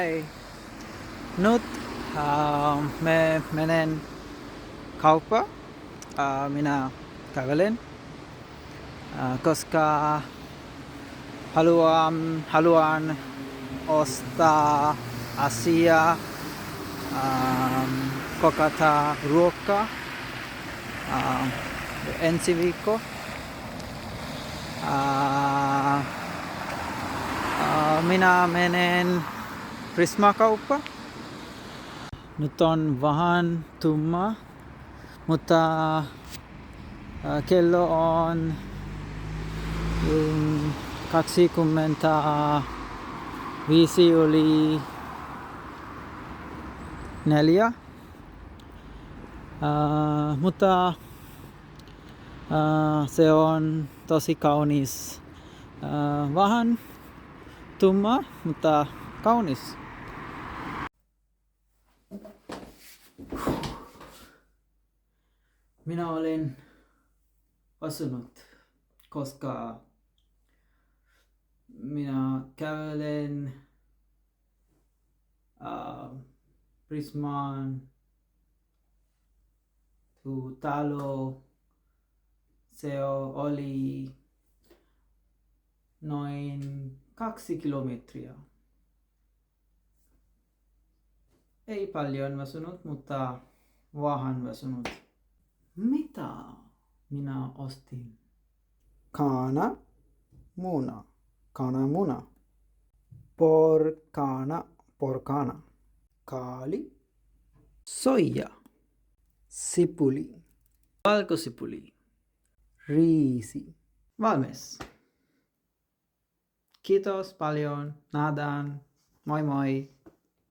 Hei. Nyt me menen kauppaan. Minä kävelen, koska haluan ostaa asiaa, kokata ruokaa ensi viikko. Minä menen Prisma-kauppaan. Nyt on vähän tumma, mutta kello on 25:04. Mutta se on tosi kaunis. Vähän tumma, mutta kaunis. Minä olen väsynyt, koska minä kävelen Prismaan talo. Se oli noin 2 kilometriä. Ei paljon väsynyt, mutta vähän väsynyt. Mitä minä ostin? Kananmuna. Porkana. Kaali. Soija. Sipuli. Valkosipuli. Riisi. Valmis. Kiitos paljon. Nähdään. Moi moi.